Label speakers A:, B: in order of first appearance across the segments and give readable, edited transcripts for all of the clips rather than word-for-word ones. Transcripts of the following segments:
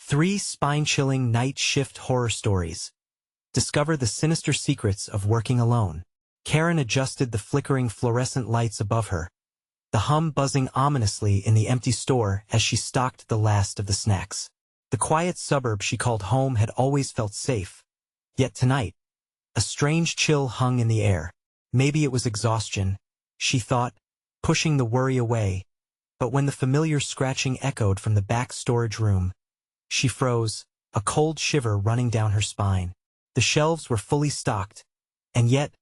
A: 3 spine-chilling night shift horror stories. Discover the sinister secrets of working alone. Karen adjusted the flickering fluorescent lights above her, the hum buzzing ominously in the empty store as she stocked the last of the snacks. The quiet suburb she called home had always felt safe. Yet tonight, a strange chill hung in the air. Maybe it was exhaustion, she thought, pushing the worry away. But when the familiar scratching echoed from the back storage room, she froze, a cold shiver running down her spine. The shelves were fully stocked, and yet,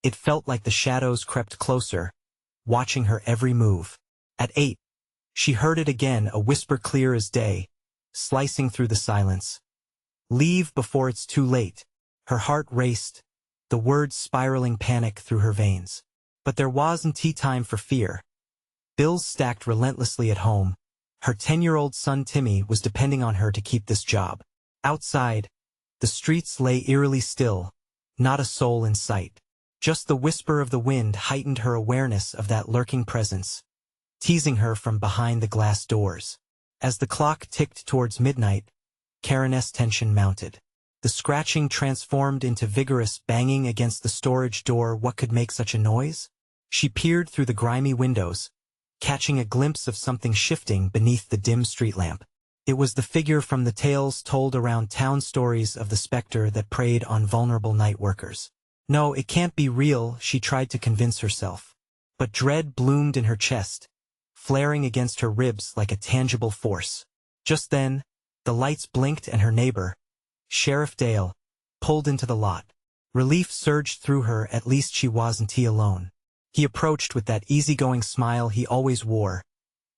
A: it felt like the shadows crept closer, watching her every move. At 8, she heard it again, a whisper clear as day, slicing through the silence. Leave before it's too late. Her heart raced, the words spiraling panic through her veins. But there wasn't time for fear. Bills stacked relentlessly at home. Her 10-year-old son Timmy was depending on her to keep this job. Outside, the streets lay eerily still, not a soul in sight. Just the whisper of the wind heightened her awareness of that lurking presence, teasing her from behind the glass doors. As the clock ticked towards midnight, Karen's tension mounted. The scratching transformed into vigorous banging against the storage door. What could make such a noise? She peered through the grimy windows, catching a glimpse of something shifting beneath the dim street lamp. It was the figure from the tales told around town, stories of the specter that preyed on vulnerable night workers. No, it can't be real, she tried to convince herself. But dread bloomed in her chest, flaring against her ribs like a tangible force. Just then, the lights blinked and her neighbor, Sheriff Dale, pulled into the lot. Relief surged through her, at least she wasn't alone. He approached with that easygoing smile he always wore,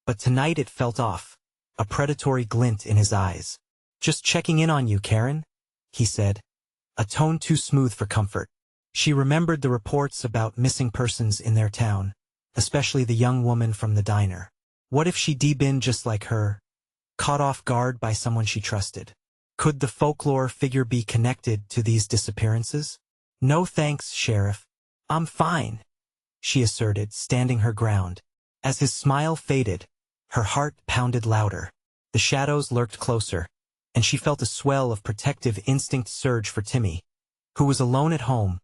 A: but tonight it felt off, a predatory glint in his eyes. "Just checking in on you, Karen," he said, a tone too smooth for comfort. She remembered the reports about missing persons in their town, especially the young woman from the diner. What if she'd been just like her, caught off guard by someone she trusted? Could the folklore figure be connected to these disappearances? "No thanks, Sheriff. I'm fine," she asserted, standing her ground. As his smile faded, her heart pounded louder. The shadows lurked closer, and she felt a swell of protective instinct surge for Timmy, who was alone at home,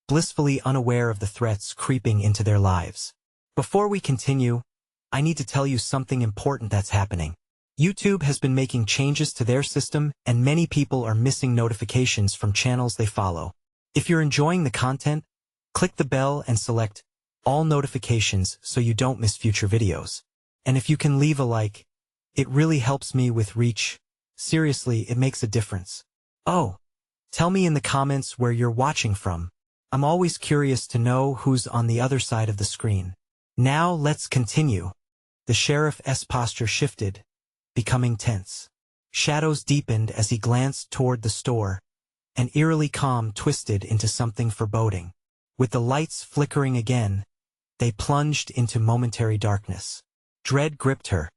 A: blissfully unaware of the threats creeping into their lives. Before we continue, I need to tell you something important that's happening. YouTube has been making changes to their system, and many people are missing notifications from channels they follow. If you're enjoying the content, click the bell and select all notifications so you don't miss future videos. And if you can leave a like, it really helps me with reach. Seriously, it makes a difference. Oh, tell me in the comments where you're watching from. I'm always curious to know who's on the other side of the screen. Now let's continue. The sheriff's posture shifted, becoming tense. Shadows deepened as he glanced toward the store, an eerily calm twisted into something foreboding. With the lights flickering again, they plunged into momentary darkness. Dread gripped her,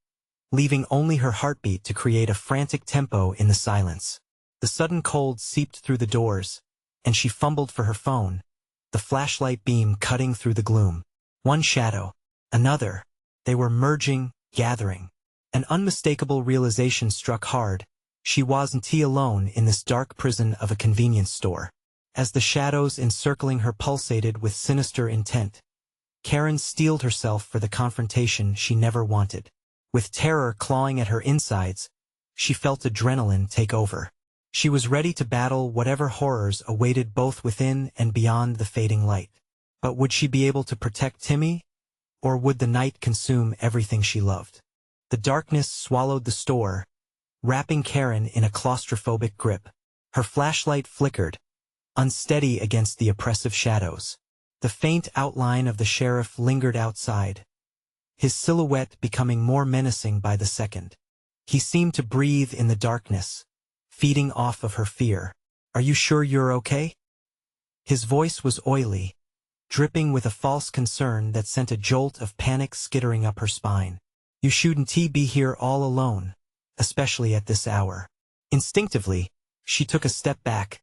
A: leaving only her heartbeat to create a frantic tempo in the silence. The sudden cold seeped through the doors, and she fumbled for her phone, the flashlight beam cutting through the gloom. One shadow, another, they were merging, gathering. An unmistakable realization struck hard. She wasn't alone in this dark prison of a convenience store. As the shadows encircling her pulsated with sinister intent, Karen steeled herself for the confrontation she never wanted. With terror clawing at her insides, she felt adrenaline take over. She was ready to battle whatever horrors awaited both within and beyond the fading light. But would she be able to protect Timmy? Or would the night consume everything she loved? The darkness swallowed the store, wrapping Karen in a claustrophobic grip. Her flashlight flickered, unsteady against the oppressive shadows. The faint outline of the sheriff lingered outside, his silhouette becoming more menacing by the second. He seemed to breathe in the darkness, feeding off of her fear. "Are you sure you're okay?" His voice was oily, dripping with a false concern that sent a jolt of panic skittering up her spine. "You shouldn't be here all alone, especially at this hour." Instinctively, she took a step back,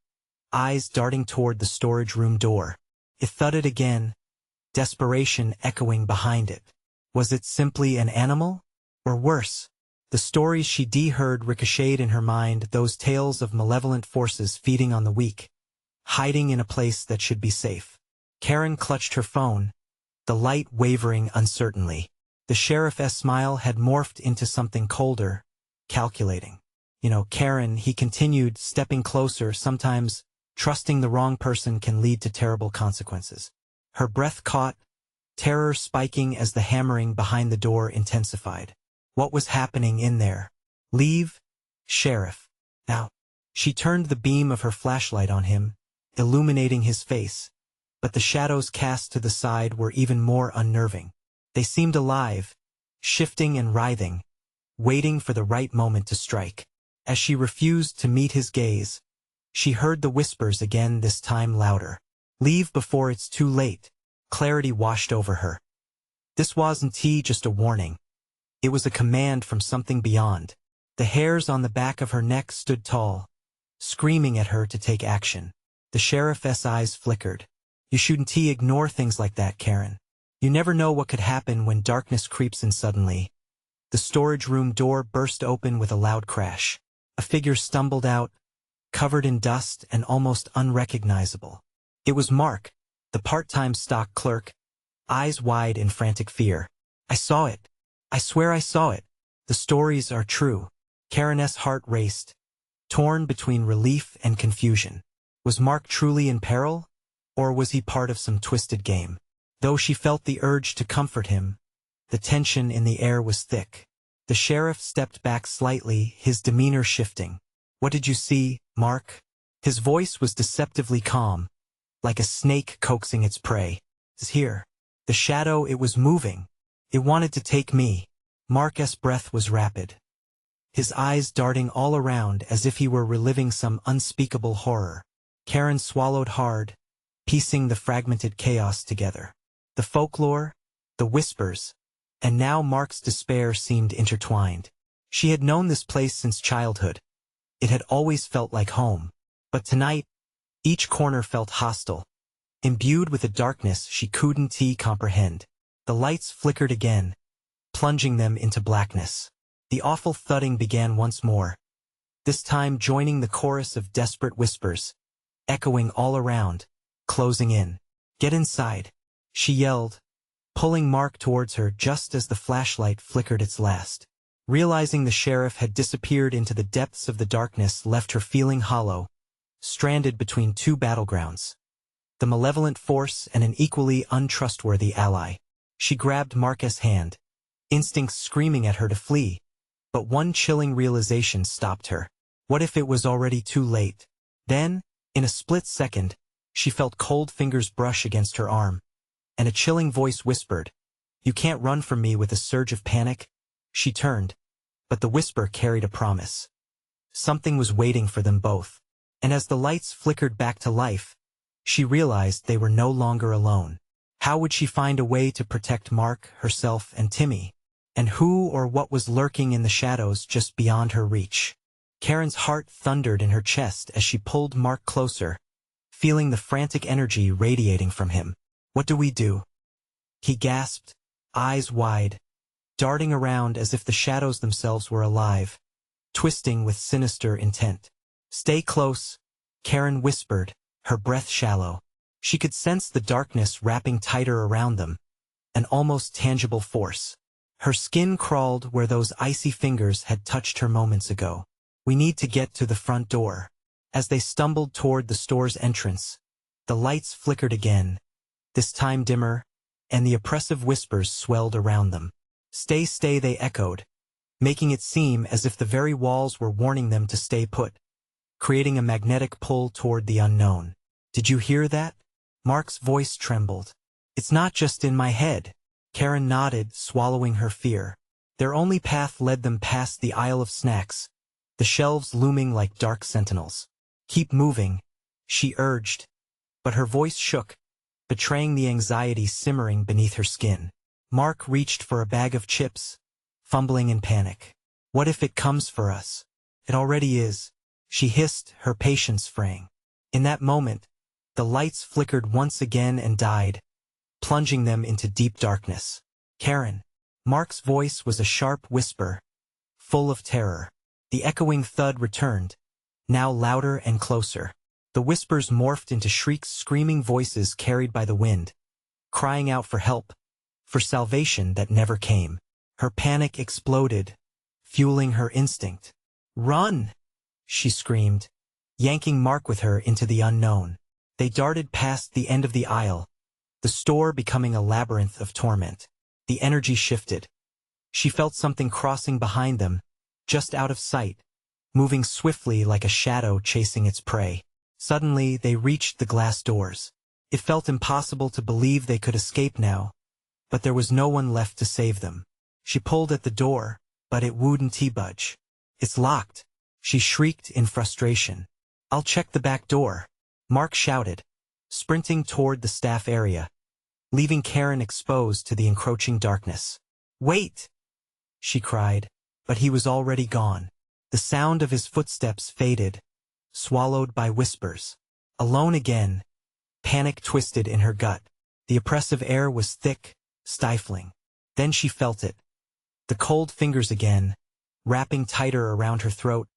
A: eyes darting toward the storage room door. It thudded again, desperation echoing behind it. Was it simply an animal? Or worse, The stories she heard ricocheted in her mind, those tales of malevolent forces feeding on the weak, hiding in a place that should be safe. Karen clutched her phone, the light wavering uncertainly. The sheriff's smile had morphed into something colder, calculating. Karen, he continued, stepping closer. Sometimes trusting the wrong person can lead to terrible consequences. Her breath caught, terror spiking as the hammering behind the door intensified. What was happening in there? Leave, Sheriff. Now. She turned the beam of her flashlight on him, illuminating his face, but the shadows cast to the side were even more unnerving. They seemed alive, shifting and writhing, waiting for the right moment to strike. As she refused to meet his gaze, she heard the whispers again, this time louder. Leave before it's too late. Clarity washed over her. This wasn't just a warning. It was a command from something beyond. The hairs on the back of her neck stood tall, screaming at her to take action. The sheriff's eyes flickered. You shouldn't ignore things like that, Karen. You never know what could happen when darkness creeps in suddenly. The storage room door burst open with a loud crash. A figure stumbled out, covered in dust and almost unrecognizable. It was Mark, the part-time stock clerk, eyes wide in frantic fear. I saw it. I swear I saw it. The stories are true. Karen's heart raced, torn between relief and confusion. Was Mark truly in peril, or was he part of some twisted game? Though she felt the urge to comfort him, the tension in the air was thick. The sheriff stepped back slightly, his demeanor shifting. What did you see, Mark? His voice was deceptively calm, like a snake coaxing its prey. It's here. The shadow, it was moving. It wanted to take me. Mark's breath was rapid, his eyes darting all around as if he were reliving some unspeakable horror. Karen swallowed hard, piecing the fragmented chaos together. The folklore, the whispers, and now Mark's despair seemed intertwined. She had known this place since childhood. It had always felt like home. But tonight, each corner felt hostile, imbued with a darkness she couldn't comprehend. The lights flickered again, plunging them into blackness. The awful thudding began once more, this time joining the chorus of desperate whispers, echoing all around, closing in. Get inside, she yelled, pulling Mark towards her just as the flashlight flickered its last. Realizing the sheriff had disappeared into the depths of the darkness left her feeling hollow, stranded between two battlegrounds. The malevolent force and an equally untrustworthy ally. She grabbed Mark's hand, instincts screaming at her to flee, but one chilling realization stopped her. What if it was already too late? Then, in a split second, she felt cold fingers brush against her arm, and a chilling voice whispered, "You can't run from me." With a surge of panic, she turned, but the whisper carried a promise. Something was waiting for them both, and as the lights flickered back to life, she realized they were no longer alone. How would she find a way to protect Mark, herself, and Timmy? And who or what was lurking in the shadows just beyond her reach? Karen's heart thundered in her chest as she pulled Mark closer, feeling the frantic energy radiating from him. What do we do? He gasped, eyes wide, darting around as if the shadows themselves were alive, twisting with sinister intent. Stay close, Karen whispered, her breath shallow. She could sense the darkness wrapping tighter around them, an almost tangible force. Her skin crawled where those icy fingers had touched her moments ago. We need to get to the front door. As they stumbled toward the store's entrance, the lights flickered again, this time dimmer, and the oppressive whispers swelled around them. Stay, stay, they echoed, making it seem as if the very walls were warning them to stay put, creating a magnetic pull toward the unknown. Did you hear that? Mark's voice trembled. It's not just in my head. Karen nodded, swallowing her fear. Their only path led them past the aisle of snacks, the shelves looming like dark sentinels. Keep moving, she urged, but her voice shook, betraying the anxiety simmering beneath her skin. Mark reached for a bag of chips, fumbling in panic. What if it comes for us? It already is, she hissed, her patience fraying. In that moment, the lights flickered once again and died, plunging them into deep darkness. Karen. Mark's voice was a sharp whisper, full of terror. The echoing thud returned, now louder and closer. The whispers morphed into shrieks, screaming voices carried by the wind, crying out for help, for salvation that never came. Her panic exploded, fueling her instinct. "Run!" she screamed, yanking Mark with her into the unknown. They darted past the end of the aisle, the store becoming a labyrinth of torment. The energy shifted. She felt something crossing behind them, just out of sight, moving swiftly like a shadow chasing its prey. Suddenly, they reached the glass doors. It felt impossible to believe they could escape now, but there was no one left to save them. She pulled at the door, but it wouldn't budge. "It's locked," she shrieked in frustration. "I'll check the back door," Mark shouted, sprinting toward the staff area, leaving Karen exposed to the encroaching darkness. "Wait!" she cried, but he was already gone. The sound of his footsteps faded, swallowed by whispers. Alone again, panic twisted in her gut. The oppressive air was thick, stifling. Then she felt it. The cold fingers again, wrapping tighter around her throat,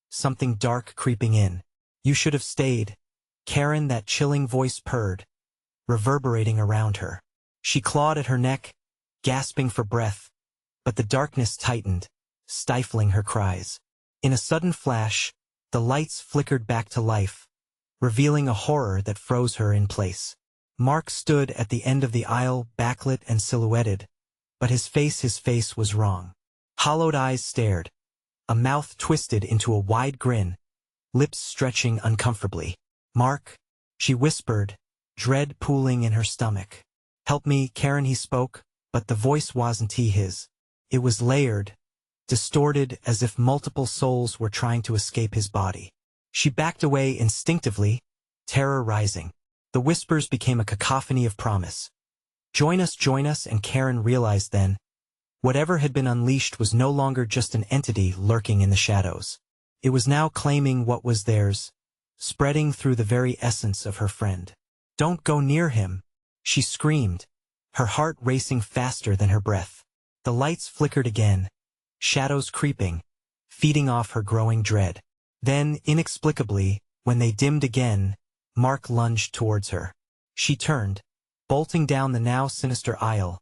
A: something dark creeping in. "You should have stayed," Karen, that chilling voice purred, reverberating around her. She clawed at her neck, gasping for breath, but the darkness tightened, stifling her cries. In a sudden flash, the lights flickered back to life, revealing a horror that froze her in place. Mark stood at the end of the aisle, backlit and silhouetted, but his face was wrong. Hollowed eyes stared, a mouth twisted into a wide grin, lips stretching uncomfortably. "Mark," she whispered, dread pooling in her stomach. "Help me, Karen," he spoke, but the voice wasn't his. It was layered, distorted as if multiple souls were trying to escape his body. She backed away instinctively, terror rising. The whispers became a cacophony of promise. Join us," and Karen realized then, whatever had been unleashed was no longer just an entity lurking in the shadows. It was now claiming what was theirs, spreading through the very essence of her friend. "Don't go near him," she screamed, her heart racing faster than her breath. The lights flickered again, shadows creeping, feeding off her growing dread. Then, inexplicably, when they dimmed again, Mark lunged towards her. She turned, bolting down the now sinister aisle,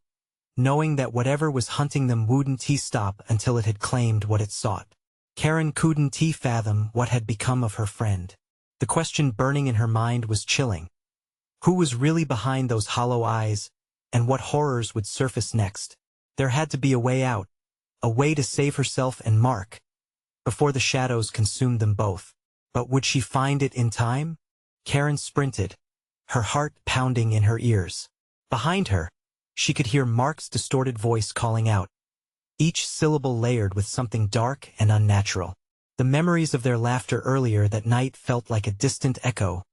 A: knowing that whatever was hunting them wouldn't stop until it had claimed what it sought. Karen couldn't fathom what had become of her friend. The question burning in her mind was chilling. Who was really behind those hollow eyes, and what horrors would surface next? There had to be a way out, a way to save herself and Mark, before the shadows consumed them both. But would she find it in time? Karen sprinted, her heart pounding in her ears. Behind her, she could hear Mark's distorted voice calling out, each syllable layered with something dark and unnatural. The memories of their laughter earlier that night felt like a distant echo,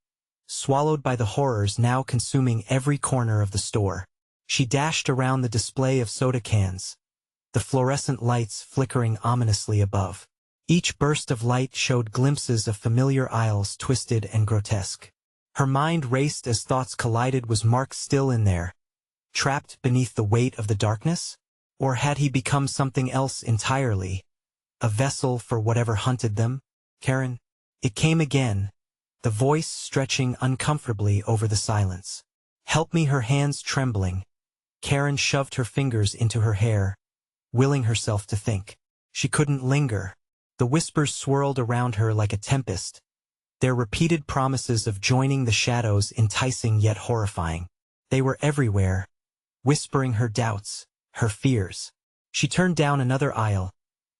A: swallowed by the horrors now consuming every corner of the store. She dashed around the display of soda cans, the fluorescent lights flickering ominously above. Each burst of light showed glimpses of familiar aisles twisted and grotesque. Her mind raced as thoughts collided. Was Mark still in there, trapped beneath the weight of the darkness? Or had he become something else entirely, a vessel for whatever hunted them? "Karen," it came again, the voice stretching uncomfortably over the silence. "Help me," her hands trembling. Karen shoved her fingers into her hair, willing herself to think. She couldn't linger. The whispers swirled around her like a tempest, their repeated promises of joining the shadows enticing yet horrifying. They were everywhere, whispering her doubts, her fears. She turned down another aisle,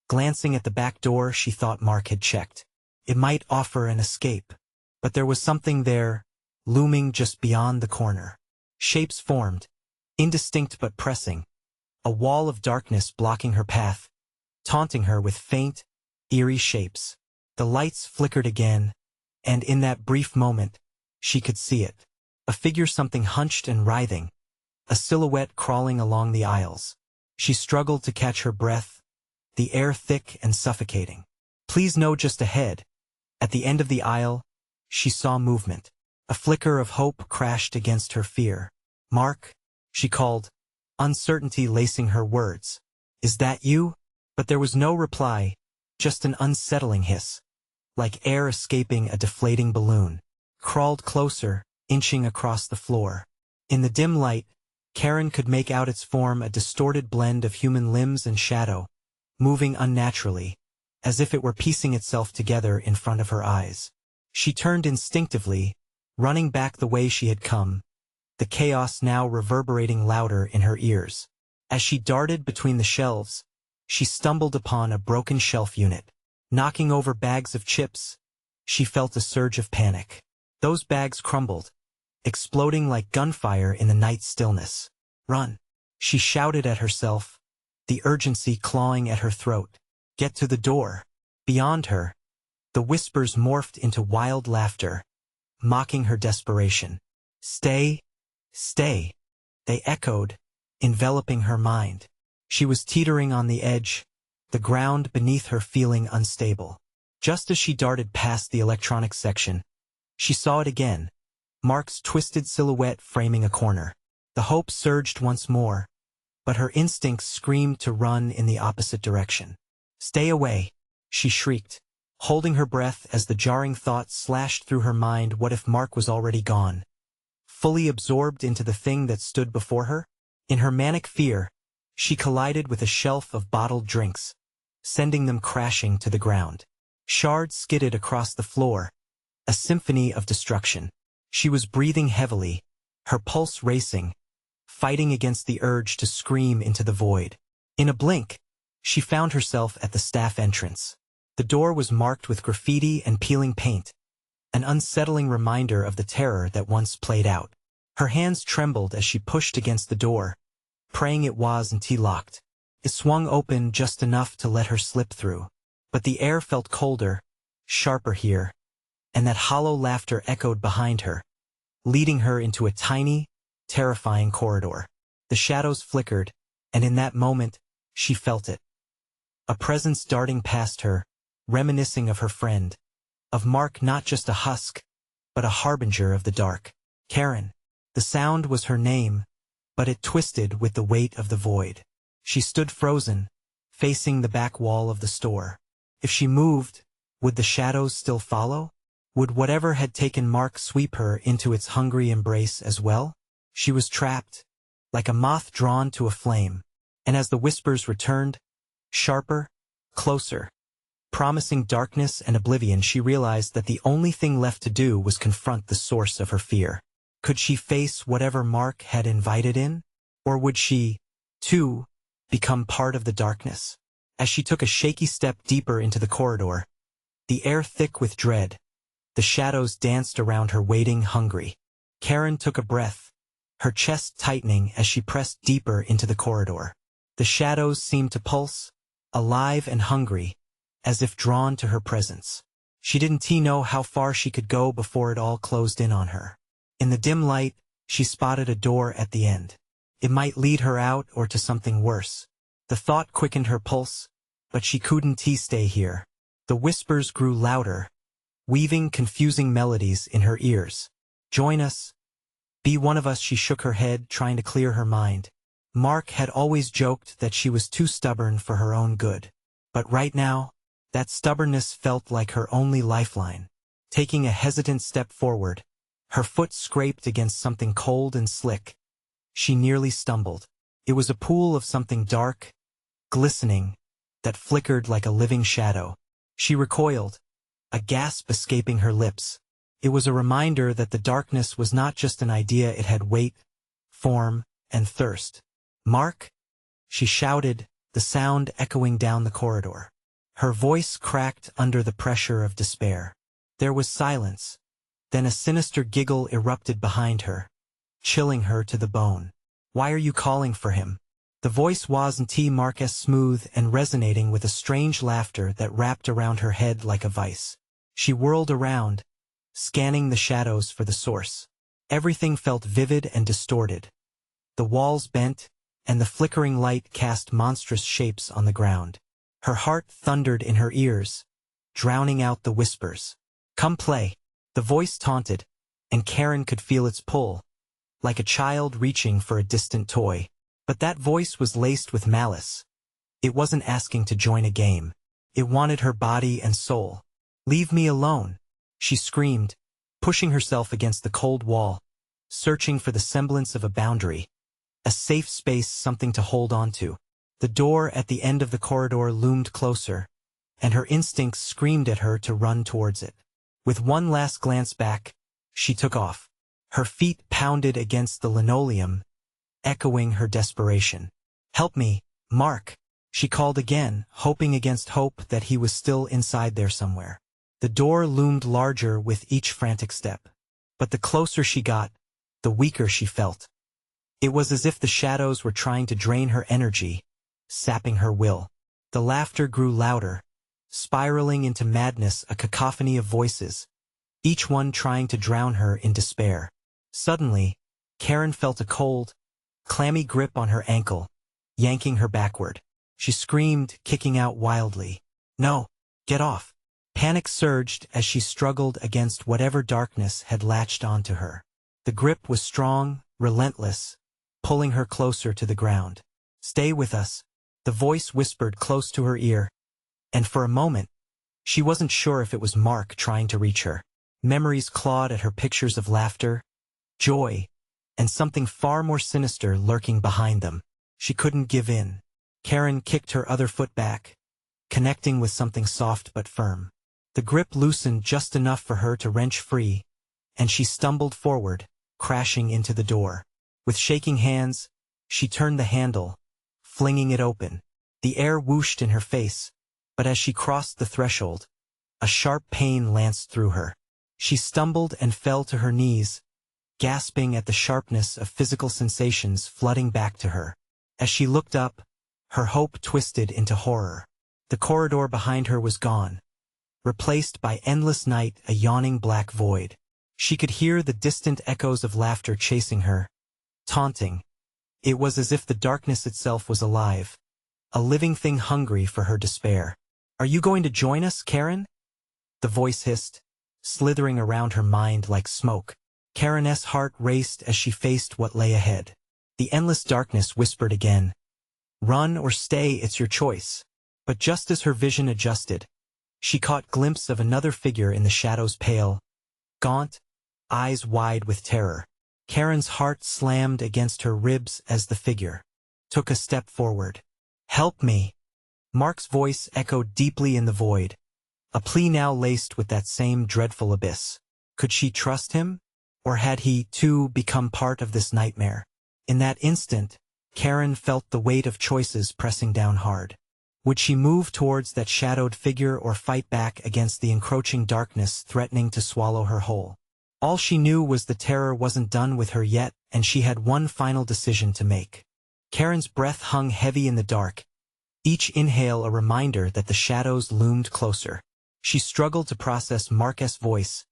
A: glancing at the back door she thought Mark had checked. It might offer an escape, but there was something there, looming just beyond the corner. Shapes formed, indistinct but pressing, a wall of darkness blocking her path, taunting her with faint, eerie shapes. The lights flickered again, and in that brief moment, she could see it. A figure, something hunched and writhing, a silhouette crawling along the aisles. She struggled to catch her breath, the air thick and suffocating. "Please no," just ahead. At the end of the aisle, she saw movement. A flicker of hope crashed against her fear. "Mark," she called, uncertainty lacing her words. "Is that you?" But there was no reply, just an unsettling hiss, like air escaping a deflating balloon. Crawled closer, inching across the floor. In the dim light, Karen could make out its form, a distorted blend of human limbs and shadow, moving unnaturally, as if it were piecing itself together in front of her eyes. She turned instinctively, running back the way she had come, the chaos now reverberating louder in her ears. As she darted between the shelves, she stumbled upon a broken shelf unit. Knocking over bags of chips, she felt a surge of panic. Those bags crumbled, exploding like gunfire in the night stillness. "Run!" she shouted at herself, the urgency clawing at her throat. "Get to the door." Beyond her, the whispers morphed into wild laughter, mocking her desperation. "Stay, stay," they echoed, enveloping her mind. She was teetering on the edge, the ground beneath her feeling unstable. Just as she darted past the electronics section, she saw it again, Mark's twisted silhouette framing a corner. The hope surged once more, but her instincts screamed to run in the opposite direction. "Stay away," she shrieked, holding her breath as the jarring thought slashed through her mind. What if Mark was already gone, fully absorbed into the thing that stood before her? In her manic fear, she collided with a shelf of bottled drinks, sending them crashing to the ground. Shards skidded across the floor, a symphony of destruction. She was breathing heavily, her pulse racing, fighting against the urge to scream into the void. In a blink, she found herself at the staff entrance. The door was marked with graffiti and peeling paint, an unsettling reminder of the terror that once played out. Her hands trembled as she pushed against the door, praying it wasn't locked. It swung open just enough to let her slip through. But the air felt colder, sharper here, and that hollow laughter echoed behind her, leading her into a tiny, terrifying corridor. The shadows flickered, and in that moment, she felt it. A presence darting past her, reminiscing of her friend, of Mark, not just a husk, but a harbinger of the dark. Karen. The sound was her name, but it twisted with the weight of the void. She stood frozen, facing the back wall of the store. If she moved, would the shadows still follow? Would whatever had taken Mark sweep her into its hungry embrace as well? She was trapped, like a moth drawn to a flame, and as the whispers returned, sharper, closer, promising darkness and oblivion, she realized that the only thing left to do was confront the source of her fear. Could she face whatever Mark had invited in? Or would she, too, become part of the darkness? As she took a shaky step deeper into the corridor, the air thick with dread, the shadows danced around her, waiting, hungry. Karen took a breath, her chest tightening as she pressed deeper into the corridor. The shadows seemed to pulse, alive and hungry, as if drawn to her presence. She didn't know how far she could go before it all closed in on her. In the dim light, she spotted a door at the end. It might lead her out or to something worse. The thought quickened her pulse, but she couldn't stay here. The whispers grew louder, weaving confusing melodies in her ears. "Join us. Be one of us." She shook her head, trying to clear her mind. Mark had always joked that she was too stubborn for her own good. But right now, that stubbornness felt like her only lifeline. Taking a hesitant step forward, her foot scraped against something cold and slick. She nearly stumbled. It was a pool of something dark, glistening, that flickered like a living shadow. She recoiled, a gasp escaping her lips. It was a reminder that the darkness was not just an idea, it had weight, form, and thirst. "Mark?" she shouted, the sound echoing down the corridor. Her voice cracked under the pressure of despair. There was silence. Then a sinister giggle erupted behind her, chilling her to the bone. "Why are you calling for him?" The voice wasn't Mark's, smooth and resonating with a strange laughter that wrapped around her head like a vice. She whirled around, scanning the shadows for the source. Everything felt vivid and distorted. The walls bent, and the flickering light cast monstrous shapes on the ground. Her heart thundered in her ears, drowning out the whispers. "Come play." The voice taunted, and Karen could feel its pull, like a child reaching for a distant toy. But that voice was laced with malice. It wasn't asking to join a game. It wanted her body and soul. "Leave me alone," she screamed, pushing herself against the cold wall, searching for the semblance of a boundary, a safe space, something to hold on to. The door at the end of the corridor loomed closer, and her instincts screamed at her to run towards it. With one last glance back, she took off. Her feet pounded against the linoleum, echoing her desperation. "Help me, Mark," she called again, hoping against hope that he was still inside there somewhere. The door loomed larger with each frantic step. But the closer she got, the weaker she felt. It was as if the shadows were trying to drain her energy, sapping her will. The laughter grew louder, spiraling into madness, a cacophony of voices, each one trying to drown her in despair. Suddenly, Karen felt a cold, clammy grip on her ankle, yanking her backward. She screamed, kicking out wildly. "No, get off!" Panic surged as she struggled against whatever darkness had latched onto her. The grip was strong, relentless, pulling her closer to the ground. "Stay with us," the voice whispered close to her ear, and for a moment, she wasn't sure if it was Mark trying to reach her. Memories clawed at her, pictures of laughter, joy, and something far more sinister lurking behind them. She couldn't give in. Karen kicked her other foot back, connecting with something soft but firm. The grip loosened just enough for her to wrench free, and she stumbled forward, crashing into the door. With shaking hands, she turned the handle, flinging it open. The air whooshed in her face, but as she crossed the threshold, a sharp pain lanced through her. She stumbled and fell to her knees, gasping at the sharpness of physical sensations flooding back to her. As she looked up, her hope twisted into horror. The corridor behind her was gone, replaced by endless night, a yawning black void. She could hear the distant echoes of laughter chasing her, taunting. It was as if the darkness itself was alive, a living thing hungry for her despair. "Are you going to join us, Karen?" the voice hissed, slithering around her mind like smoke. Karen's heart raced as she faced what lay ahead. The endless darkness whispered again, "Run or stay, it's your choice." But just as her vision adjusted, she caught glimpse of another figure in the shadows, pale, gaunt, eyes wide with terror. Karen's heart slammed against her ribs as the figure took a step forward. "Help me!" Mark's voice echoed deeply in the void, a plea now laced with that same dreadful abyss. Could she trust him? Or had he, too, become part of this nightmare? In that instant, Karen felt the weight of choices pressing down hard. Would she move towards that shadowed figure or fight back against the encroaching darkness threatening to swallow her whole? All she knew was the terror wasn't done with her yet, and she had one final decision to make. Karen's breath hung heavy in the dark, each inhale a reminder that the shadows loomed closer. She struggled to process Mark's voice,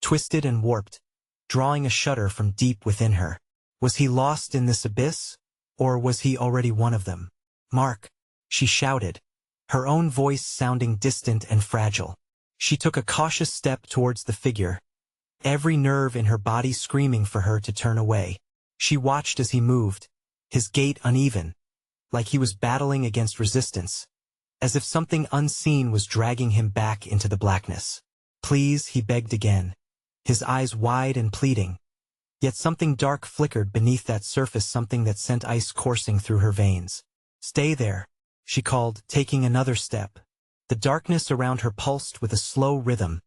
A: twisted and warped, drawing a shudder from deep within her. Was he lost in this abyss, or was he already one of them? "Mark," she shouted, her own voice sounding distant and fragile. She took a cautious step towards the figure, every nerve in her body screaming for her to turn away. She watched as he moved, his gait uneven, like he was battling against resistance, as if something unseen was dragging him back into the blackness. "Please," he begged again, his eyes wide and pleading. Yet something dark flickered beneath that surface, something that sent ice coursing through her veins. "Stay there," she called, taking another step. The darkness around her pulsed with a slow rhythm,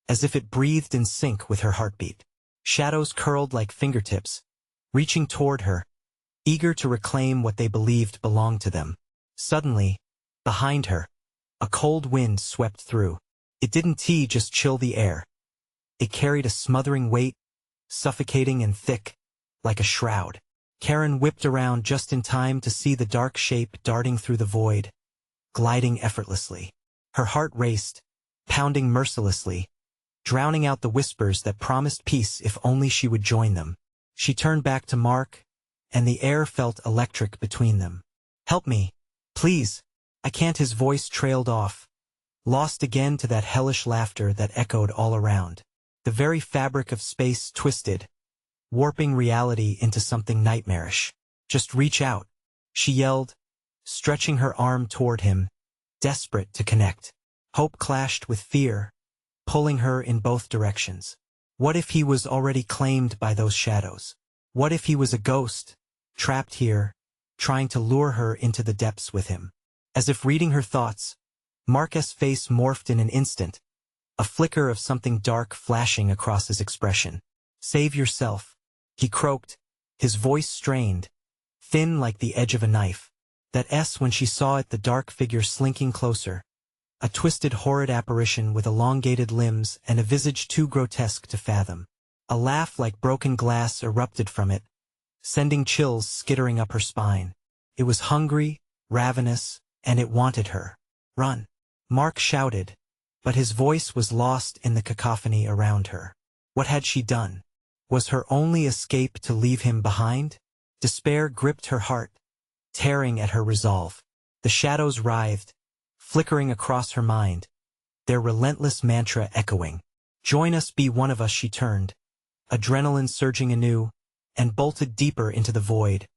A: as if it breathed in sync with her heartbeat. Shadows curled like fingertips, reaching toward her, eager to reclaim what they believed belonged to them. Suddenly, behind her, a cold wind swept through. It didn't just chill the air. It carried a smothering weight, suffocating and thick, like a shroud. Karen whipped around just in time to see the dark shape darting through the void, gliding effortlessly. Her heart raced, pounding mercilessly, drowning out the whispers that promised peace if only she would join them. She turned back to Mark, and the air felt electric between them. "Help me, please, I can't." His voice trailed off, lost again to that hellish laughter that echoed all around. The very fabric of space twisted, warping reality into something nightmarish. "Just reach out," she yelled, stretching her arm toward him, desperate to connect. Hope clashed with fear, pulling her in both directions. What if he was already claimed by those shadows? What if he was a ghost, trapped here, trying to lure her into the depths with him? As if reading her thoughts, Mark's face morphed in an instant, a flicker of something dark flashing across his expression. "Save yourself," he croaked, his voice strained, thin like the edge of a knife. That S when she saw it, the dark figure slinking closer, a twisted horrid apparition with elongated limbs and a visage too grotesque to fathom. A laugh like broken glass erupted from it, sending chills skittering up her spine. It was hungry, ravenous, and it wanted her. "Run!" Mark shouted, but his voice was lost in the cacophony around her. What had she done? Was her only escape to leave him behind? Despair gripped her heart, tearing at her resolve. The shadows writhed, flickering across her mind, their relentless mantra echoing. "Join us, be one of us," she turned, adrenaline surging anew, and bolted deeper into the void,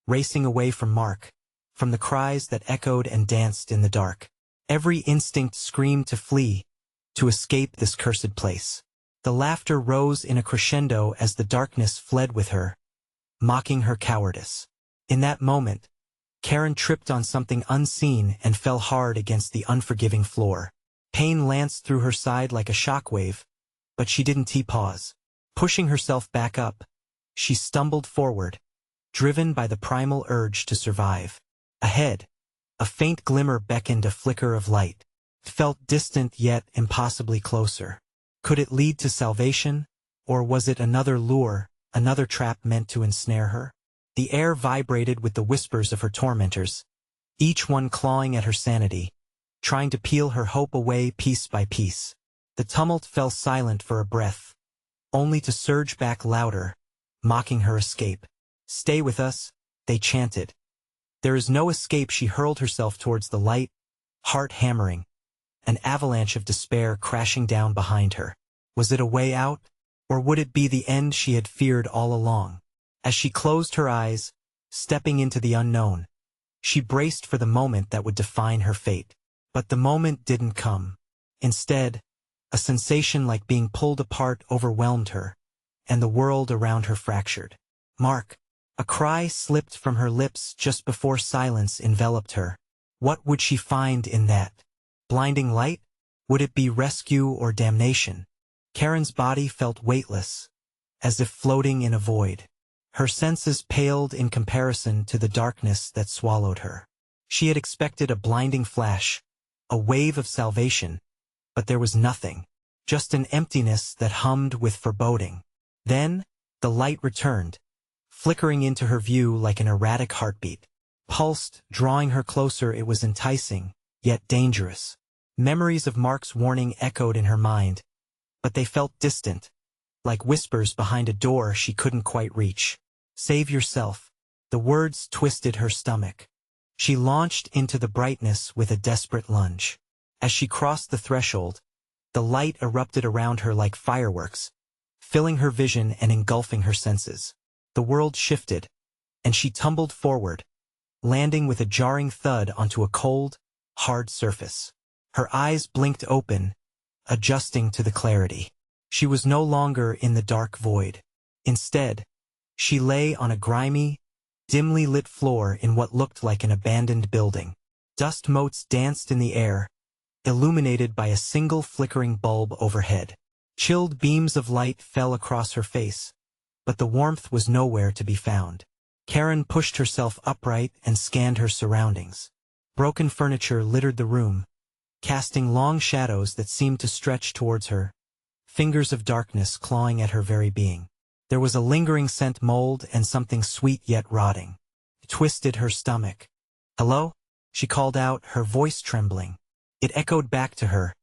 A: racing away from Mark, from the cries that echoed and danced in the dark. Every instinct screamed to flee, to escape this cursed place. The laughter rose in a crescendo as the darkness fled with her, mocking her cowardice. In that moment, Karen tripped on something unseen and fell hard against the unforgiving floor. Pain lanced through her side like a shockwave, but she didn't pause. Pushing herself back up, she stumbled forward, driven by the primal urge to survive. Ahead, a faint glimmer beckoned, a flicker of light. It felt distant yet impossibly closer. Could it lead to salvation, or was it another lure, another trap meant to ensnare her? The air vibrated with the whispers of her tormentors, each one clawing at her sanity, trying to peel her hope away piece by piece. The tumult fell silent for a breath, only to surge back louder, mocking her escape. "Stay with us," they chanted. "There is no escape." She hurled herself towards the light, heart hammering, an avalanche of despair crashing down behind her. Was it a way out, or would it be the end she had feared all along? As she closed her eyes, stepping into the unknown, she braced for the moment that would define her fate. But the moment didn't come. Instead, a sensation like being pulled apart overwhelmed her, and the world around her fractured. "Mark!" A cry slipped from her lips just before silence enveloped her. What would she find in that blinding light? Would it be rescue or damnation? Karen's body felt weightless, as if floating in a void. Her senses paled in comparison to the darkness that swallowed her. She had expected a blinding flash, a wave of salvation, but there was nothing, just an emptiness that hummed with foreboding. Then, the light returned, flickering into her view like an erratic heartbeat. Pulsed, drawing her closer. It was enticing, yet dangerous. Memories of Mark's warning echoed in her mind, but they felt distant, like whispers behind a door she couldn't quite reach. "Save yourself." The words twisted her stomach. She launched into the brightness with a desperate lunge. As she crossed the threshold, the light erupted around her like fireworks, filling her vision and engulfing her senses. The world shifted, and she tumbled forward, landing with a jarring thud onto a cold, hard surface. Her eyes blinked open, adjusting to the clarity. She was no longer in the dark void. Instead, she lay on a grimy, dimly lit floor in what looked like an abandoned building. Dust motes danced in the air, illuminated by a single flickering bulb overhead. Chilled beams of light fell across her face, but the warmth was nowhere to be found. Karen pushed herself upright and scanned her surroundings. Broken furniture littered the room, casting long shadows that seemed to stretch towards her, fingers of darkness clawing at her very being. There was a lingering scent, mold and something sweet yet rotting. It twisted her stomach. "Hello?" she called out, her voice trembling. It echoed back to her,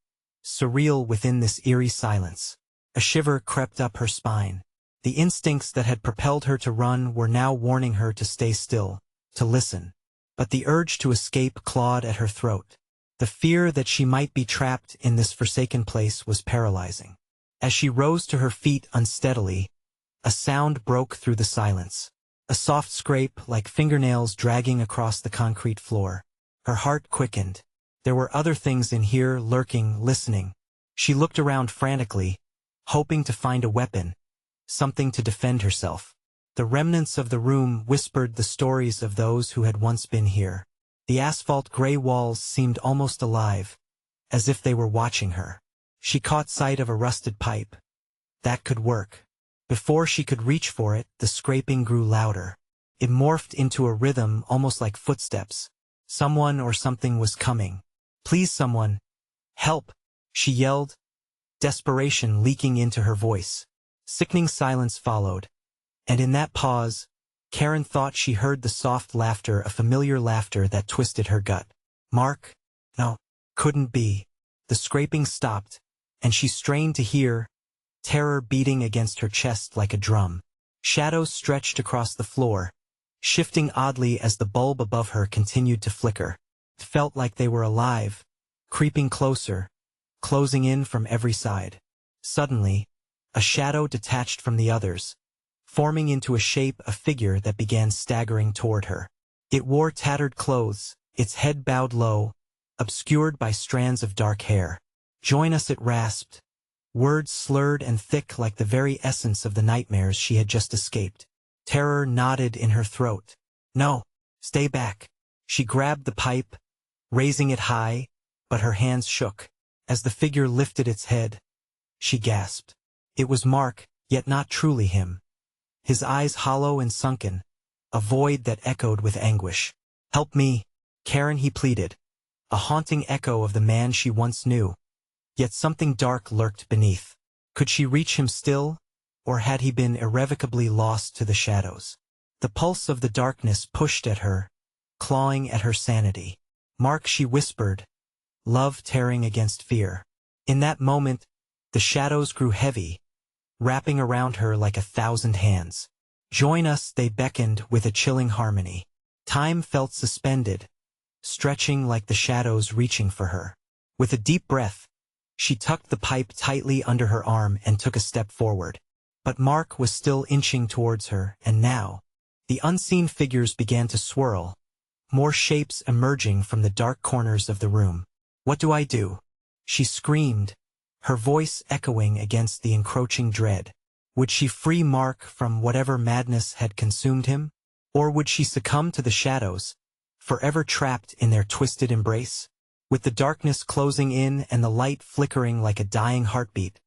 A: surreal within this eerie silence. A shiver crept up her spine. The instincts that had propelled her to run were now warning her to stay still, to listen. But the urge to escape clawed at her throat. The fear that she might be trapped in this forsaken place was paralyzing. As she rose to her feet unsteadily, a sound broke through the silence. A soft scrape, like fingernails dragging across the concrete floor. Her heart quickened. There were other things in here, lurking, listening. She looked around frantically, hoping to find a weapon, something to defend herself. The remnants of the room whispered the stories of those who had once been here. The asphalt gray walls seemed almost alive, as if they were watching her. She caught sight of a rusted pipe. That could work. Before she could reach for it, the scraping grew louder. It morphed into a rhythm almost like footsteps. Someone or something was coming. "Please, someone. Help!" she yelled, desperation leaking into her voice. Sickening silence followed. And in that pause, Karen thought she heard the soft laughter, a familiar laughter that twisted her gut. Mark? No, couldn't be. The scraping stopped, and she strained to hear, terror beating against her chest like a drum. Shadows stretched across the floor, shifting oddly as the bulb above her continued to flicker. It felt like they were alive, creeping closer, closing in from every side. Suddenly, a shadow detached from the others, forming into a shape, a figure that began staggering toward her. It wore tattered clothes, its head bowed low, obscured by strands of dark hair. "Join us," it rasped, words slurred and thick like the very essence of the nightmares she had just escaped. Terror knotted in her throat. "No, stay back." She grabbed the pipe, raising it high, but her hands shook. As the figure lifted its head, she gasped. It was Mark, yet not truly him. His eyes hollow and sunken, a void that echoed with anguish. "Help me, Karen," he pleaded, a haunting echo of the man she once knew. Yet something dark lurked beneath. Could she reach him still, or had he been irrevocably lost to the shadows? The pulse of the darkness pushed at her, clawing at her sanity. "Mark," she whispered, love tearing against fear. In that moment, the shadows grew heavy, wrapping around her like 1,000 hands. "Join us," they beckoned with a chilling harmony. Time felt suspended, stretching like the shadows reaching for her. With a deep breath, she tucked the pipe tightly under her arm and took a step forward. But Mark was still inching towards her, and now, the unseen figures began to swirl, more shapes emerging from the dark corners of the room. "What do I do?" she screamed, her voice echoing against the encroaching dread. Would she free Mark from whatever madness had consumed him? Or would she succumb to the shadows, forever trapped in their twisted embrace? With the darkness closing in and the light flickering like a dying heartbeat,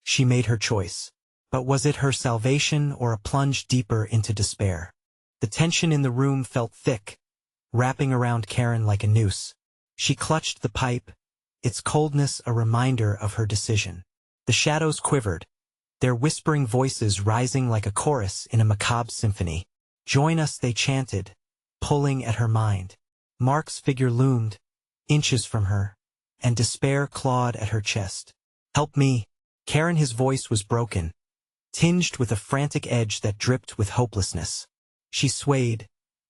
A: she made her choice. But was it her salvation or a plunge deeper into despair? The tension in the room felt thick, wrapping around Karen like a noose. She clutched the pipe, its coldness a reminder of her decision. The shadows quivered, their whispering voices rising like a chorus in a macabre symphony. "Join us," they chanted, pulling at her mind. Mark's figure loomed, inches from her, and despair clawed at her chest. "Help me, Karen." His voice was broken, tinged with a frantic edge that dripped with hopelessness. She swayed,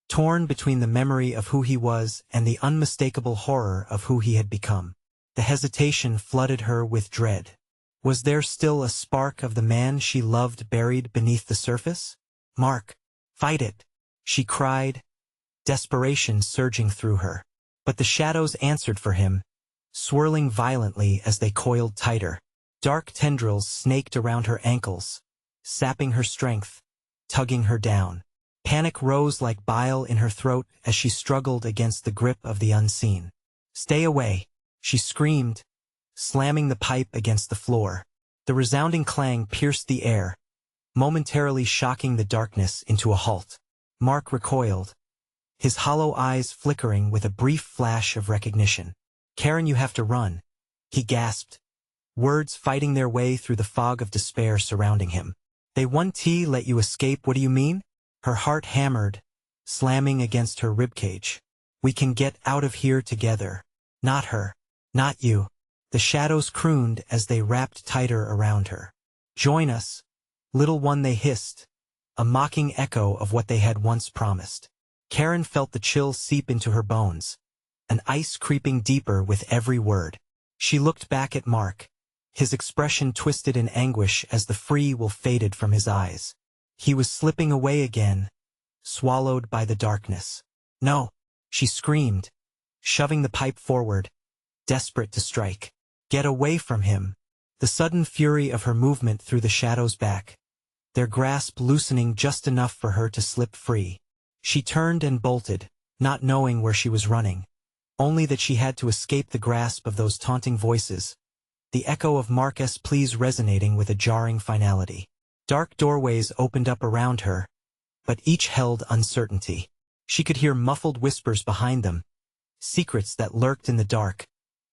A: torn between the memory of who he was and the unmistakable horror of who he had become. The hesitation flooded her with dread. Was there still a spark of the man she loved buried beneath the surface? "Mark, fight it," she cried, desperation surging through her. But the shadows answered for him, swirling violently as they coiled tighter. Dark tendrils snaked around her ankles, sapping her strength, tugging her down. Panic rose like bile in her throat as she struggled against the grip of the unseen. "Stay away," she screamed, slamming the pipe against the floor. The resounding clang pierced the air, momentarily shocking the darkness into a halt. Mark recoiled, his hollow eyes flickering with a brief flash of recognition. "Karen, you have to run," he gasped, words fighting their way through the fog of despair surrounding him. "They won't let you escape. What do you mean?" Her heart hammered, slamming against her ribcage. "We can get out of here together. Not her. Not you." The shadows crooned as they wrapped tighter around her. "Join us, little one," they hissed, a mocking echo of what they had once promised. Karen felt the chill seep into her bones, an ice creeping deeper with every word. She looked back at Mark, his expression twisted in anguish as the free will faded from his eyes. He was slipping away again, swallowed by the darkness. "No!" she screamed, shoving the pipe forward, desperate to strike. "Get away from him!" The sudden fury of her movement threw the shadows back, their grasp loosening just enough for her to slip free. She turned and bolted, not knowing where she was running, only that she had to escape the grasp of those taunting voices, the echo of Marquess' pleas resonating with a jarring finality. Dark doorways opened up around her, but each held uncertainty. She could hear muffled whispers behind them, secrets that lurked in the dark,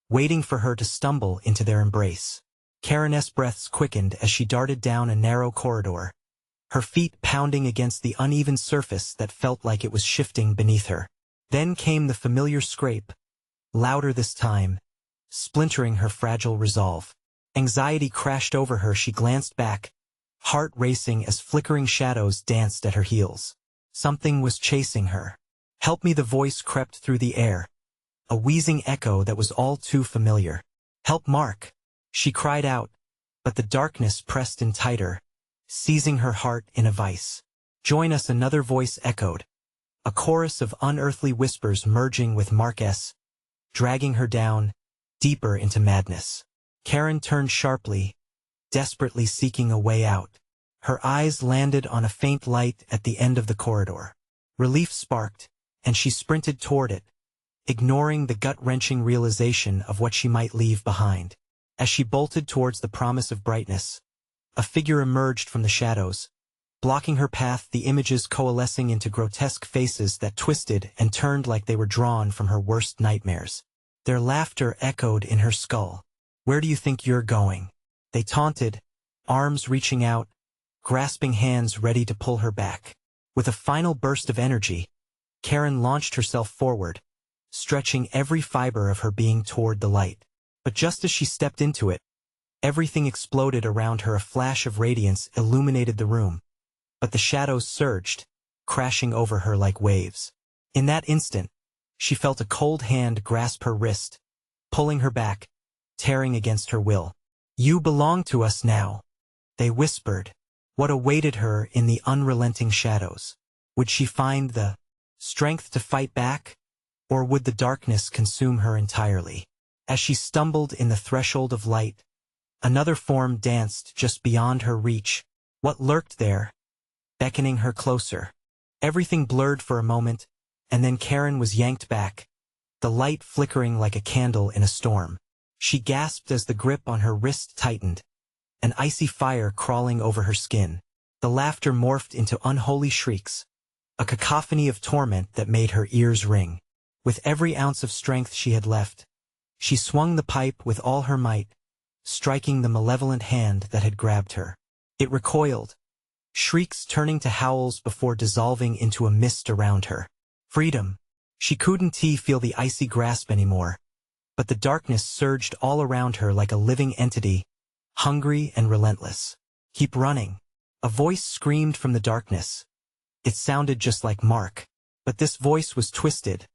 A: waiting for her to stumble into their embrace. Karen's breaths quickened as she darted down a narrow corridor, her feet pounding against the uneven surface that felt like it was shifting beneath her. Then came the familiar scrape, louder this time, splintering her fragile resolve. Anxiety crashed over her. She glanced back, heart racing as flickering shadows danced at her heels. Something was chasing her. "Help me!" The voice crept through the air, a wheezing echo that was all too familiar. "Help, Mark!" she cried out, but the darkness pressed in tighter, seizing her heart in a vice. "Join us!" another voice echoed, a chorus of unearthly whispers merging with Marquess, dragging her down, deeper into madness. Karen turned sharply, desperately seeking a way out. Her eyes landed on a faint light at the end of the corridor. Relief sparked, and she sprinted toward it, ignoring the gut-wrenching realization of what she might leave behind. As she bolted towards the promise of brightness, a figure emerged from the shadows, blocking her path, the images coalescing into grotesque faces that twisted and turned like they were drawn from her worst nightmares. Their laughter echoed in her skull. "Where do you think you're going?" they taunted, arms reaching out, grasping hands ready to pull her back. With a final burst of energy, Karen launched herself forward, stretching every fiber of her being toward the light. But just as she stepped into it, everything exploded around her. A flash of radiance illuminated the room, but the shadows surged, crashing over her like waves. In that instant, she felt a cold hand grasp her wrist, pulling her back, tearing against her will. "You belong to us now," they whispered. What awaited her in the unrelenting shadows? Would she find the strength to fight back, or would the darkness consume her entirely? As she stumbled in the threshold of light, another form danced just beyond her reach. What lurked there, beckoning her closer? Everything blurred for a moment, and then Karen was yanked back, the light flickering like a candle in a storm. She gasped as the grip on her wrist tightened, an icy fire crawling over her skin. The laughter morphed into unholy shrieks, a cacophony of torment that made her ears ring. With every ounce of strength she had left, she swung the pipe with all her might, striking the malevolent hand that had grabbed her. It recoiled, shrieks turning to howls before dissolving into a mist around her. Freedom! She couldn't feel the icy grasp anymore, but the darkness surged all around her like a living entity, hungry and relentless. "Keep running!" a voice screamed from the darkness. It sounded just like Mark, but this voice was twisted,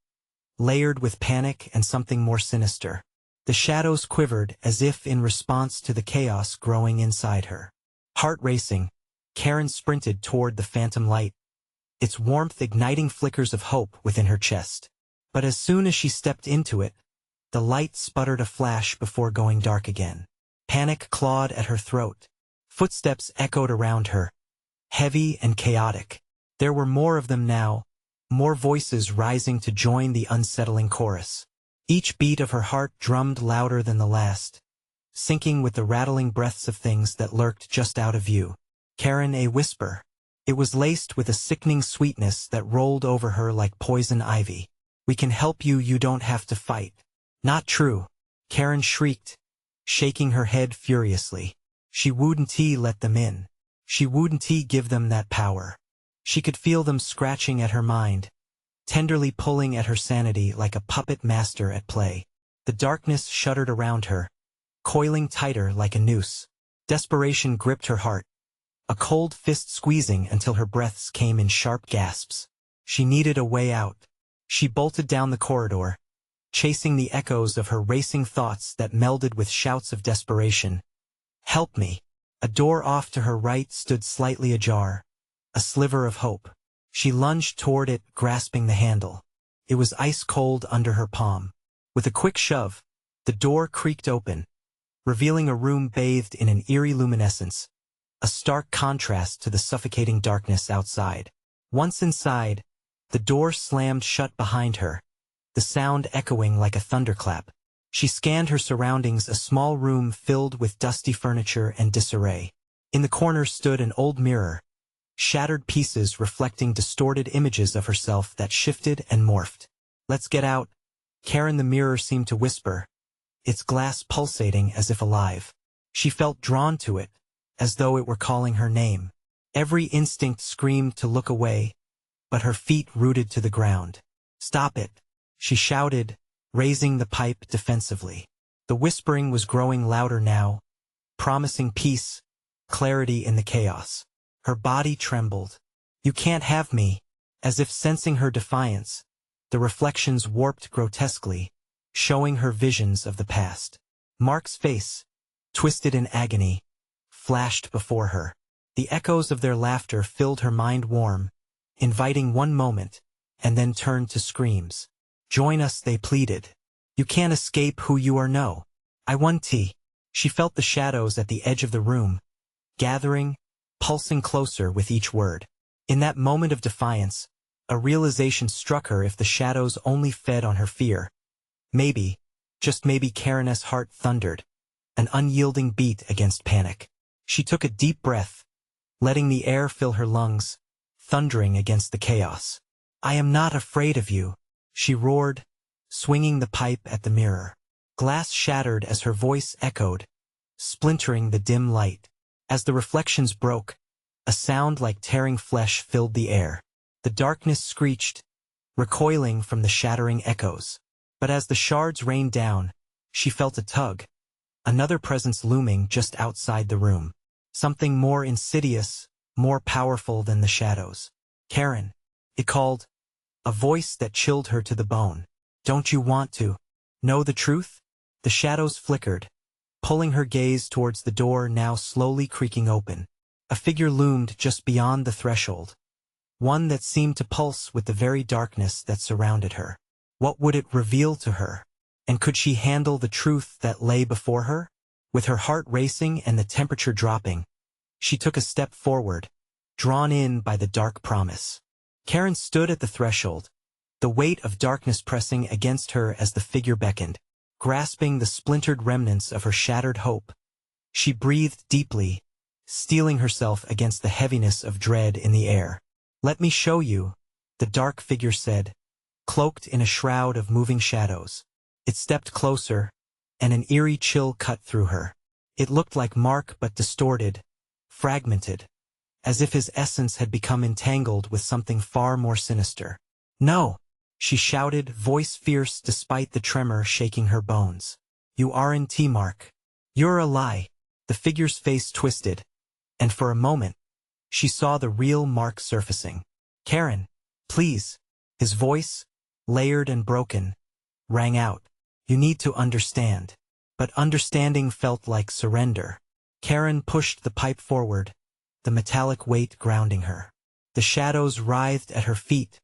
A: layered with panic and something more sinister. The shadows quivered as if in response to the chaos growing inside her. Heart racing, Karen sprinted toward the phantom light, its warmth igniting flickers of hope within her chest. But as soon as she stepped into it, the light sputtered a flash before going dark again. Panic clawed at her throat. Footsteps echoed around her, heavy and chaotic. There were more of them now, more voices rising to join the unsettling chorus. Each beat of her heart drummed louder than the last, syncing with the rattling breaths of things that lurked just out of view. Karen, a whisper. It was laced with a sickening sweetness that rolled over her like poison ivy. "We can help you, you don't have to fight." "Not true," Karen shrieked, shaking her head furiously. She wouldn't let them in. She wouldn't give them that power. She could feel them scratching at her mind, tenderly pulling at her sanity like a puppet master at play. The darkness shuddered around her, coiling tighter like a noose. Desperation gripped her heart, a cold fist squeezing until her breaths came in sharp gasps. She needed a way out. She bolted down the corridor, chasing the echoes of her racing thoughts that melded with shouts of desperation. "Help me!" A door off to her right stood slightly ajar, a sliver of hope. She lunged toward it, grasping the handle. It was ice-cold under her palm. With a quick shove, the door creaked open, revealing a room bathed in an eerie luminescence, a stark contrast to the suffocating darkness outside. Once inside, the door slammed shut behind her, the sound echoing like a thunderclap. She scanned her surroundings, a small room filled with dusty furniture and disarray. In the corner stood an old mirror, shattered pieces reflecting distorted images of herself that shifted and morphed. "Let's get out," Karen. The mirror seemed to whisper, its glass pulsating as if alive. She felt drawn to it, as though it were calling her name. Every instinct screamed to look away, but her feet rooted to the ground. "Stop it," she shouted, raising the pipe defensively. The whispering was growing louder now, promising peace, clarity in the chaos. Her body trembled. "You can't have me." As if sensing her defiance, the reflections warped grotesquely, showing her visions of the past. Mark's face, twisted in agony, flashed before her. The echoes of their laughter filled her mind warm, inviting one moment, and then turned to screams. "Join us," they pleaded. "You can't escape who you are. No. I want tea." She felt the shadows at the edge of the room, gathering, pulsing closer with each word. In that moment of defiance, a realization struck her. If the shadows only fed on her fear, maybe, just maybe, Karen's heart thundered, an unyielding beat against panic. She took a deep breath, letting the air fill her lungs, thundering against the chaos. "I am not afraid of you," she roared, swinging the pipe at the mirror. Glass shattered as her voice echoed, splintering the dim light. As the reflections broke, a sound like tearing flesh filled the air. The darkness screeched, recoiling from the shattering echoes. But as the shards rained down, she felt a tug, another presence looming just outside the room. Something more insidious, more powerful than the shadows. "Karen," it called, a voice that chilled her to the bone. "Don't you want to know the truth?" The shadows flickered, pulling her gaze towards the door now slowly creaking open. A figure loomed just beyond the threshold, one that seemed to pulse with the very darkness that surrounded her. What would it reveal to her? And could she handle the truth that lay before her? With her heart racing and the temperature dropping, she took a step forward, drawn in by the dark promise. Karen stood at the threshold, the weight of darkness pressing against her as the figure beckoned. Grasping the splintered remnants of her shattered hope, she breathed deeply, steeling herself against the heaviness of dread in the air. "Let me show you," the dark figure said, cloaked in a shroud of moving shadows. It stepped closer, and an eerie chill cut through her. It looked like Mark, but distorted, fragmented, as if his essence had become entangled with something far more sinister. "No!" she shouted, voice fierce despite the tremor shaking her bones. "You aren't Mark. You're a lie." The figure's face twisted, and for a moment, she saw the real Mark surfacing. "Karen, please." His voice, layered and broken, rang out. "You need to understand." But understanding felt like surrender. Karen pushed the pipe forward, the metallic weight grounding her. The shadows writhed at her feet,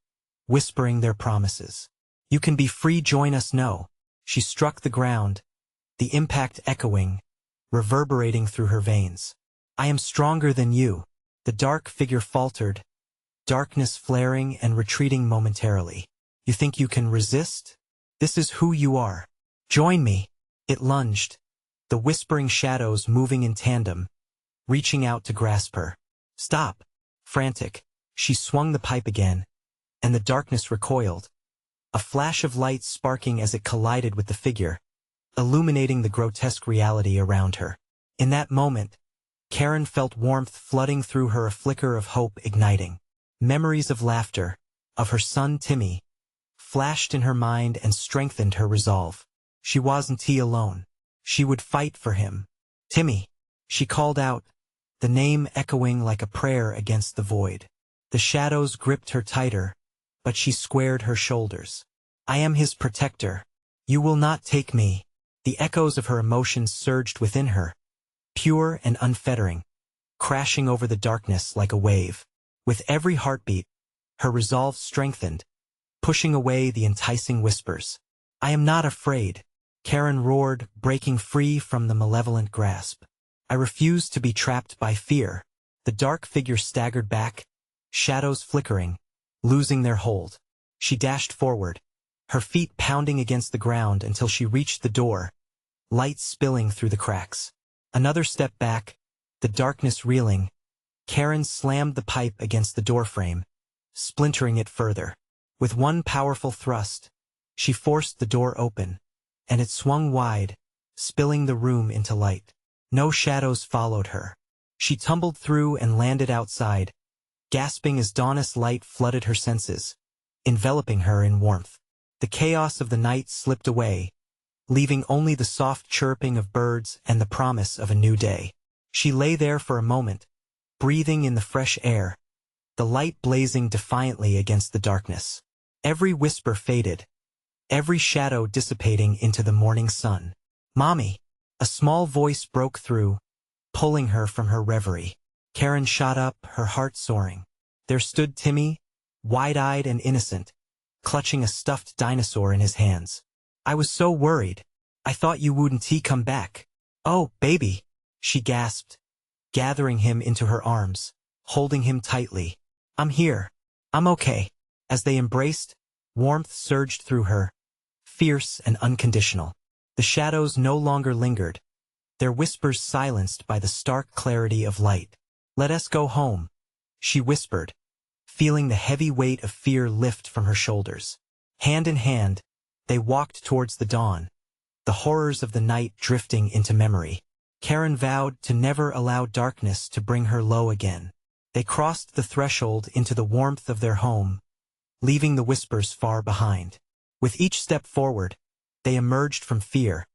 A: whispering their promises. "You can be free, join us." "No." She struck the ground, the impact echoing, reverberating through her veins. "I am stronger than you." The dark figure faltered, darkness flaring and retreating momentarily. "You think you can resist? This is who you are. Join me." It lunged, the whispering shadows moving in tandem, reaching out to grasp her. "Stop." Frantic, she swung the pipe again, and the darkness recoiled, a flash of light sparking as it collided with the figure, illuminating the grotesque reality around her. In that moment, Karen felt warmth flooding through her, a flicker of hope igniting. Memories of laughter, of her son Timmy, flashed in her mind and strengthened her resolve. She wasn't alone. She would fight for him. "Timmy," she called out, the name echoing like a prayer against the void. The shadows gripped her tighter, but she squared her shoulders. "I am his protector. You will not take me." The echoes of her emotions surged within her, pure and unfettering, crashing over the darkness like a wave. With every heartbeat, her resolve strengthened, pushing away the enticing whispers. "I am not afraid," Karen roared, breaking free from the malevolent grasp. "I refuse to be trapped by fear." The dark figure staggered back, shadows flickering, losing their hold. She dashed forward, her feet pounding against the ground until she reached the door, light spilling through the cracks. Another step back, the darkness reeling. Karen slammed the pipe against the doorframe, splintering it further. With one powerful thrust, she forced the door open, and it swung wide, spilling the room into light. No shadows followed her. She tumbled through and landed outside, gasping as dawn's light flooded her senses, enveloping her in warmth. The chaos of the night slipped away, leaving only the soft chirping of birds and the promise of a new day. She lay there for a moment, breathing in the fresh air, the light blazing defiantly against the darkness. Every whisper faded, every shadow dissipating into the morning sun. "Mommy!" A small voice broke through, pulling her from her reverie. Karen shot up, her heart soaring. There stood Timmy, wide-eyed and innocent, clutching a stuffed dinosaur in his hands. "I was so worried. I thought you wouldn't come back." "Oh, baby," she gasped, gathering him into her arms, holding him tightly. "I'm here. I'm okay." As they embraced, warmth surged through her, fierce and unconditional. The shadows no longer lingered, their whispers silenced by the stark clarity of light. "Let us go home," she whispered, feeling the heavy weight of fear lift from her shoulders. Hand in hand, they walked towards the dawn, the horrors of the night drifting into memory. Karen vowed to never allow darkness to bring her low again. They crossed the threshold into the warmth of their home, leaving the whispers far behind. With each step forward, they emerged from fear,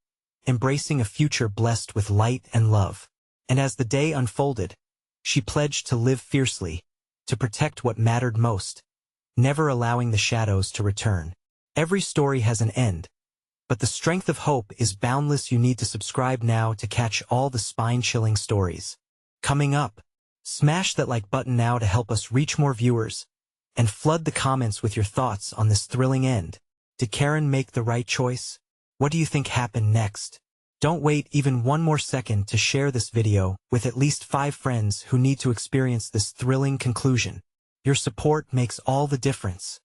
A: embracing a future blessed with light and love. And as the day unfolded, she pledged to live fiercely, to protect what mattered most, never allowing the shadows to return. Every story has an end, but the strength of hope is boundless. You need to subscribe now to catch all the spine-chilling stories. Coming up, smash that like button now to help us reach more viewers, and flood the comments with your thoughts on this thrilling end. Did Karen make the right choice? What do you think happened next? Don't wait even one more second to share this video with at least 5 friends who need to experience this thrilling conclusion. Your support makes all the difference.